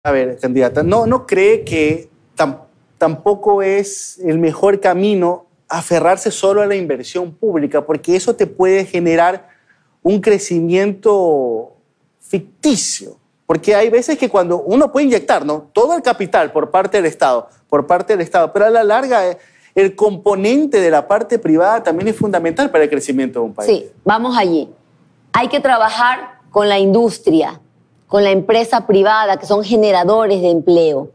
A ver, candidata, ¿no cree que tampoco es el mejor camino aferrarse solo a la inversión pública? Porque eso te puede generar un crecimiento ficticio. Porque hay veces que cuando uno puede inyectar, ¿no?, todo el capital por parte del Estado, pero a la larga el componente de la parte privada también es fundamental para el crecimiento de un país. Sí, vamos allí. Hay que trabajar con la industria, con la empresa privada, que son generadores de empleo.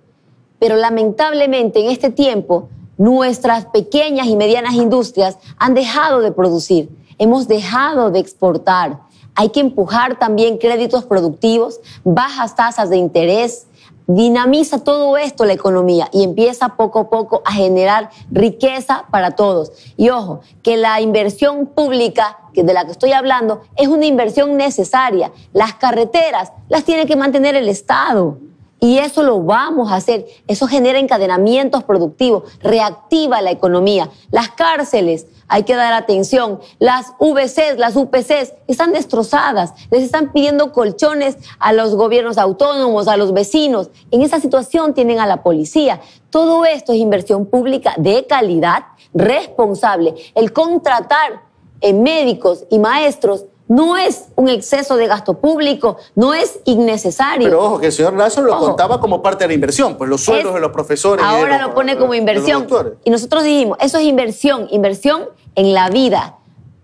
Pero lamentablemente en este tiempo nuestras pequeñas y medianas industrias han dejado de producir, hemos dejado de exportar. Hay que empujar también créditos productivos, bajas tasas de interés. Dinamiza todo esto la economía y empieza poco a poco a generar riqueza para todos. Y ojo, que la inversión pública de la que estoy hablando es una inversión necesaria. Las carreteras las tiene que mantener el Estado. Y eso lo vamos a hacer. Eso genera encadenamientos productivos, reactiva la economía. Las cárceles, hay que dar atención. Las VCs, las UPCs están destrozadas. Les están pidiendo colchones a los gobiernos autónomos, a los vecinos. En esa situación tienen a la policía. Todo esto es inversión pública de calidad, responsable. El contratar médicos y maestros no es un exceso de gasto público, no es innecesario. Pero ojo, que el señor Lazo lo contaba como parte de la inversión, pues los sueldos de los profesores. Ahora lo pone como inversión. Y nosotros dijimos, eso es inversión en la vida.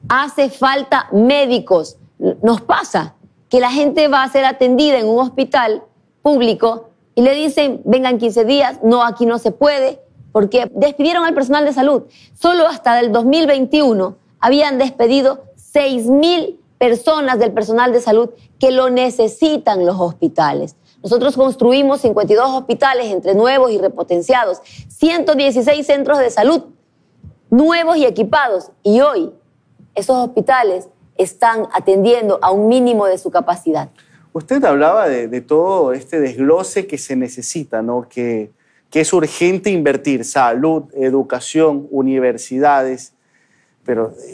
Hace falta médicos. Nos pasa que la gente va a ser atendida en un hospital público y le dicen, vengan 15 días, no, aquí no se puede, porque despidieron al personal de salud. Solo hasta el 2021 habían despedido 6,000 personas del personal de salud que lo necesitan los hospitales. Nosotros construimos 52 hospitales entre nuevos y repotenciados, 116 centros de salud nuevos y equipados. Y hoy esos hospitales están atendiendo a un mínimo de su capacidad. Usted hablaba de todo este desglose que se necesita, ¿no? Que es urgente invertir salud, educación, universidades.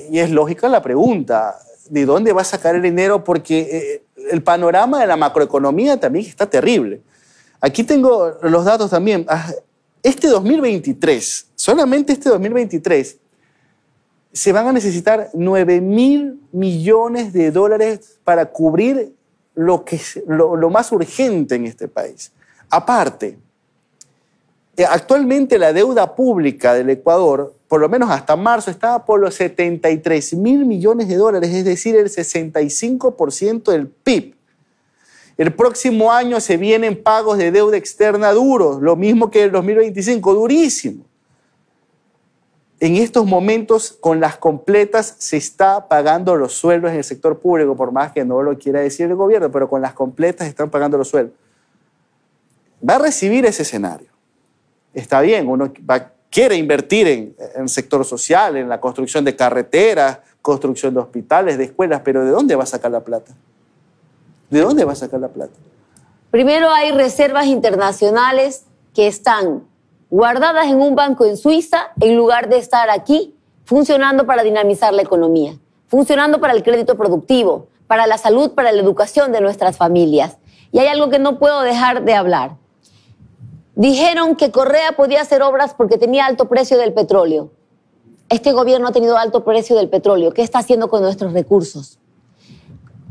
Y es lógica la pregunta, ¿de dónde va a sacar el dinero? Porque el panorama de la macroeconomía también está terrible. Aquí tengo los datos también. Este 2023, solamente este 2023, se van a necesitar 9,000 millones de dólares para cubrir lo más urgente en este país. Aparte, actualmente la deuda pública del Ecuador, por lo menos hasta marzo, estaba por los 73,000 millones de dólares, es decir, el 65% del PIB. El próximo año se vienen pagos de deuda externa duros, lo mismo que el 2025, durísimo. En estos momentos, con las completas, se está pagando los sueldos en el sector público, por más que no lo quiera decir el gobierno, pero con las completas están pagando los sueldos. Va a recibir ese escenario. Está bien, uno quiere invertir en el sector social, en la construcción de carreteras, construcción de hospitales, de escuelas, pero ¿de dónde va a sacar la plata? ¿De dónde va a sacar la plata? Primero, hay reservas internacionales que están guardadas en un banco en Suiza en lugar de estar aquí, funcionando para dinamizar la economía, funcionando para el crédito productivo, para la salud, para la educación de nuestras familias. Y hay algo que no puedo dejar de hablar. Dijeron que Correa podía hacer obras porque tenía alto precio del petróleo. Este gobierno ha tenido alto precio del petróleo. ¿Qué está haciendo con nuestros recursos?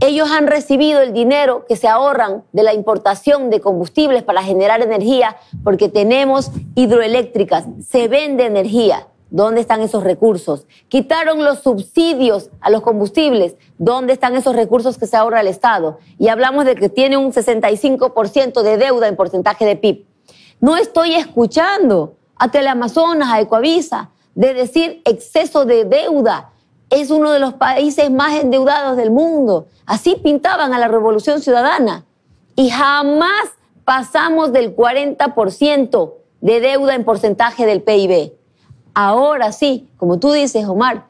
Ellos han recibido el dinero que se ahorran de la importación de combustibles para generar energía porque tenemos hidroeléctricas, se vende energía. ¿Dónde están esos recursos? Quitaron los subsidios a los combustibles. ¿Dónde están esos recursos que se ahorra el Estado? Y hablamos de que tiene un 65% de deuda en porcentaje de PIB. No estoy escuchando a Teleamazonas, a Ecoavisa, de decir exceso de deuda. Es uno de los países más endeudados del mundo. Así pintaban a la Revolución Ciudadana. Y jamás pasamos del 40% de deuda en porcentaje del PIB. Ahora sí, como tú dices, Omar,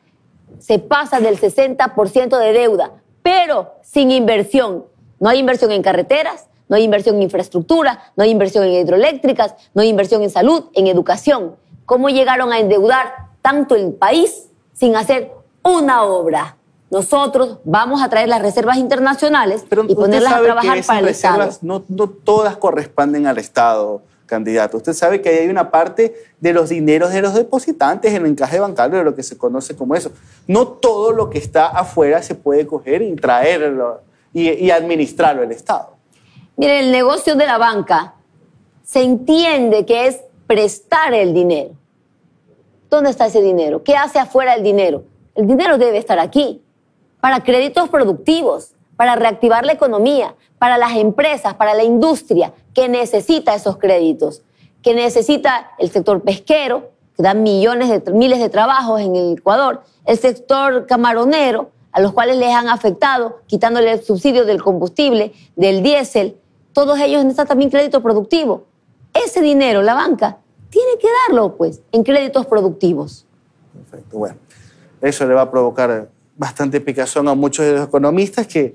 se pasa del 60% de deuda, pero sin inversión. No hay inversión en carreteras, no hay inversión en infraestructura, no hay inversión en hidroeléctricas, no hay inversión en salud, en educación. ¿Cómo llegaron a endeudar tanto el país sin hacer una obra? nosotros vamos a traer las reservas internacionales y ponerlas a trabajar para el Estado. No todas corresponden al Estado, candidato. Usted sabe que hay una parte de los dineros de los depositantes en el encaje bancario, de lo que se conoce como eso. No todo lo que está afuera se puede coger y traerlo y administrarlo el Estado. Mire, el negocio de la banca se entiende que es prestar el dinero. ¿Dónde está ese dinero? ¿Qué hace afuera el dinero? El dinero debe estar aquí, para créditos productivos, para reactivar la economía, para las empresas, para la industria que necesita esos créditos, que necesita el sector pesquero, que da miles de trabajos en el Ecuador, el sector camaronero, a los cuales les han afectado, quitándole el subsidio del combustible, del diésel. Todos ellos necesitan también crédito productivo. Ese dinero, la banca, tiene que darlo, pues, en créditos productivos. Perfecto, bueno. Eso le va a provocar bastante picazón a muchos de los economistas que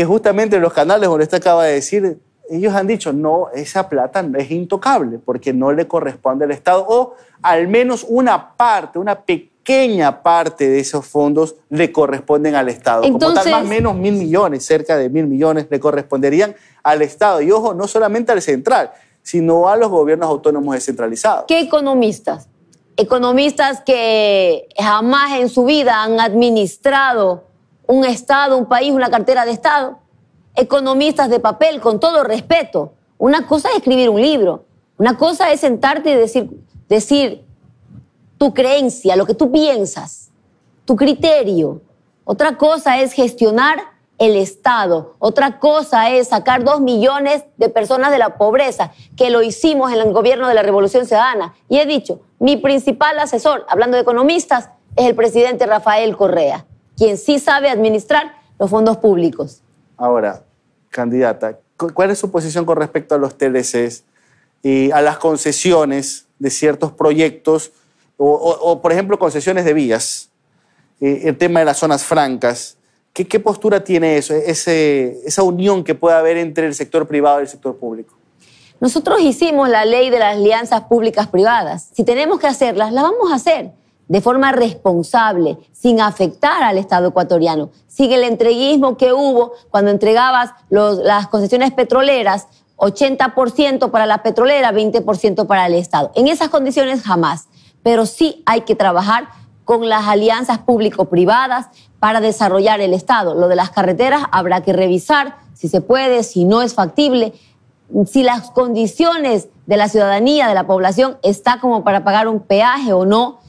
justamente en los canales donde usted acaba de decir, ellos han dicho, no, esa plata es intocable porque no le corresponde al Estado, o al menos una parte, una pequeña parte de esos fondos le corresponden al Estado. Entonces, como tal, más o menos 1.000 millones, cerca de 1.000 millones le corresponderían al Estado. Y ojo, no solamente al central, sino a los gobiernos autónomos descentralizados. ¿Qué economistas? Economistas que jamás en su vida han administrado un Estado, un país, una cartera de Estado. Economistas de papel, con todo respeto. Una cosa es escribir un libro, una cosa es sentarte y decir tu creencia, lo que tú piensas, tu criterio. Otra cosa es gestionar el Estado. Otra cosa es sacar 2 millones de personas de la pobreza, que lo hicimos en el gobierno de la Revolución Ciudadana. Y he dicho, mi principal asesor, hablando de economistas, es el presidente Rafael Correa, quien sí sabe administrar los fondos públicos. Ahora, candidata, ¿cuál es su posición con respecto a los TLCs y a las concesiones de ciertos proyectos o por ejemplo, concesiones de vías? El tema de las zonas francas. ¿Qué postura tiene eso, esa unión que puede haber entre el sector privado y el sector público? Nosotros hicimos la ley de las alianzas públicas-privadas. Si tenemos que hacerlas, las vamos a hacer de forma responsable, sin afectar al Estado ecuatoriano, sin el entreguismo que hubo cuando entregabas las concesiones petroleras, 80% para la petrolera, 20% para el Estado. En esas condiciones jamás, pero sí hay que trabajar con las alianzas público-privadas para desarrollar el Estado. Lo de las carreteras habrá que revisar si se puede, si no es factible, si las condiciones de la ciudadanía, de la población, está como para pagar un peaje o no.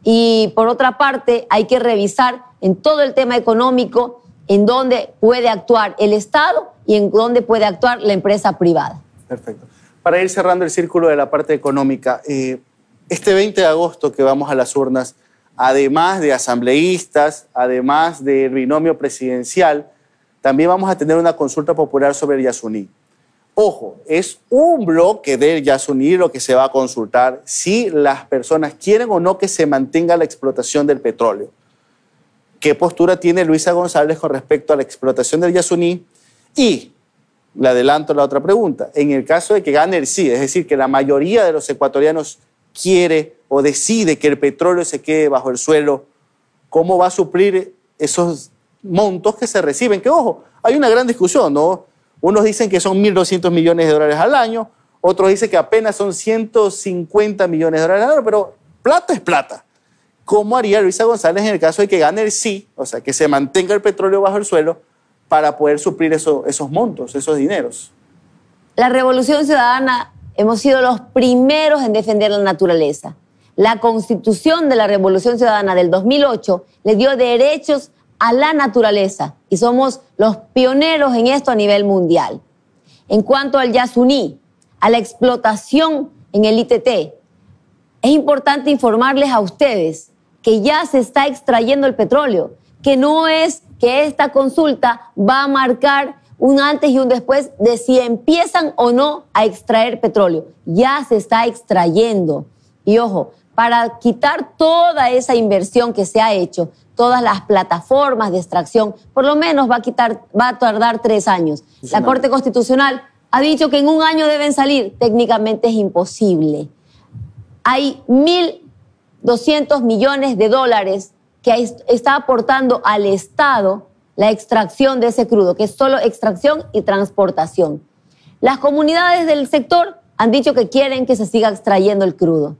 Y por otra parte, hay que revisar en todo el tema económico en dónde puede actuar el Estado y en dónde puede actuar la empresa privada. Perfecto. Para ir cerrando el círculo de la parte económica, este 20 de agosto que vamos a las urnas, además de asambleístas, además del binomio presidencial, también vamos a tener una consulta popular sobre el Yasuní. Ojo, es un bloque del Yasuní lo que se va a consultar si las personas quieren o no que se mantenga la explotación del petróleo. ¿Qué postura tiene Luisa González con respecto a la explotación del Yasuní? Y le adelanto la otra pregunta. En el caso de que gane el sí, es decir, que la mayoría de los ecuatorianos quiere o decide que el petróleo se quede bajo el suelo, ¿cómo va a suplir esos montos que se reciben? Que, ojo, hay una gran discusión, ¿no? Unos dicen que son 1.200 millones de dólares al año, otros dicen que apenas son 150 millones de dólares al año, pero plata es plata. ¿Cómo haría Luisa González en el caso de que gane el sí, o sea, que se mantenga el petróleo bajo el suelo, para poder suplir esos montos, esos dineros? La Revolución Ciudadana hemos sido los primeros en defender la naturaleza. La Constitución de la Revolución Ciudadana del 2008 le dio derechos a la naturaleza y somos los pioneros en esto a nivel mundial. En cuanto al Yasuní, a la explotación en el ITT, es importante informarles a ustedes que ya se está extrayendo el petróleo, que no es que esta consulta va a marcar un antes y un después de si empiezan o no a extraer petróleo. Ya se está extrayendo. Y ojo, para quitar toda esa inversión que se ha hecho, todas las plataformas de extracción, por lo menos va a tardar 3 años. La Corte Constitucional ha dicho que en 1 año deben salir. Técnicamente es imposible. Hay 1.200 millones de dólares que está aportando al Estado la extracción de ese crudo, que es solo extracción y transportación. Las comunidades del sector han dicho que quieren que se siga extrayendo el crudo.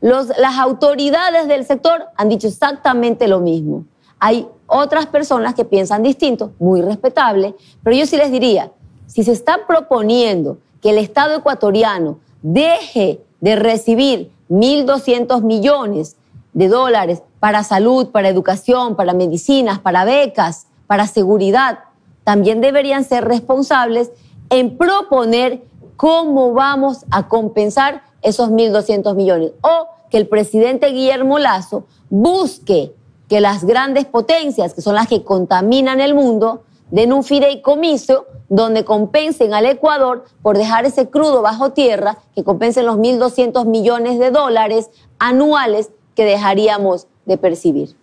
Las autoridades del sector han dicho exactamente lo mismo. Hay otras personas que piensan distinto, muy respetable, pero yo sí les diría, si se está proponiendo que el Estado ecuatoriano deje de recibir 1.200 millones de dólares para salud, para educación, para medicinas, para becas, para seguridad, también deberían ser responsables en proponer cómo vamos a compensar esos 1.200 millones. O que el presidente Guillermo Lasso busque que las grandes potencias, que son las que contaminan el mundo, den un fideicomiso donde compensen al Ecuador por dejar ese crudo bajo tierra, que compensen los 1.200 millones de dólares anuales que dejaríamos de percibir.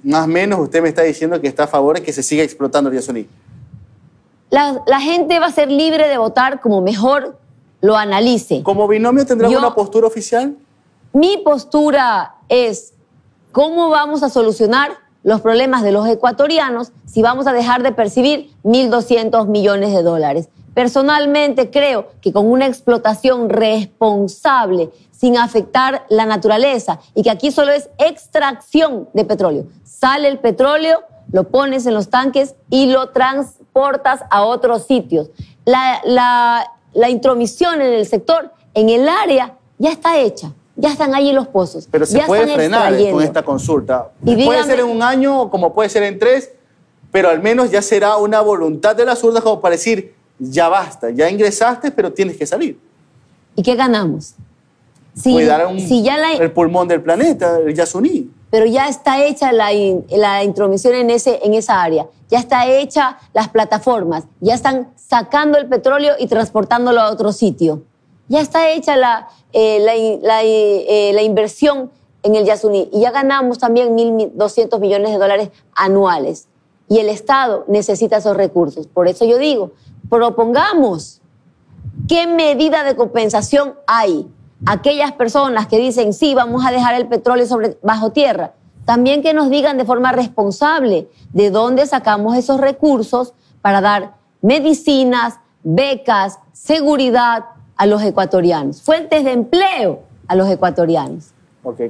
Más o menos usted me está diciendo que está a favor de que se siga explotando el Yasuní. La gente va a ser libre de votar como mejor lo analice. ¿Como binomio tendrá una postura oficial? Mi postura es cómo vamos a solucionar los problemas de los ecuatorianos si vamos a dejar de percibir 1.200 millones de dólares. Personalmente creo que con una explotación responsable, sin afectar la naturaleza, y que aquí solo es extracción de petróleo. Sale el petróleo, lo pones en los tanques y lo transportas a otros sitios. La intromisión en el sector, en el área, ya está hecha. Ya están ahí los pozos. Pero se puede frenar con esta consulta. Puede ser en un año, como puede ser en 3, pero al menos ya será una voluntad de las urnas como para decir, ya basta, ya ingresaste, pero tienes que salir. ¿Y qué ganamos? Cuidar el pulmón del planeta, el Yasuní. Pero ya está hecha la intromisión en esa área. Ya está hecha las plataformas. Ya están sacando el petróleo y transportándolo a otro sitio. Ya está hecha la inversión en el Yasuní. Y ya ganamos también 1.200 millones de dólares anuales. Y el Estado necesita esos recursos. Por eso yo digo, propongamos qué medida de compensación hay. Aquellas personas que dicen, sí, vamos a dejar el petróleo bajo tierra, también que nos digan de forma responsable de dónde sacamos esos recursos para dar medicinas, becas, seguridad a los ecuatorianos, fuentes de empleo a los ecuatorianos. Okay,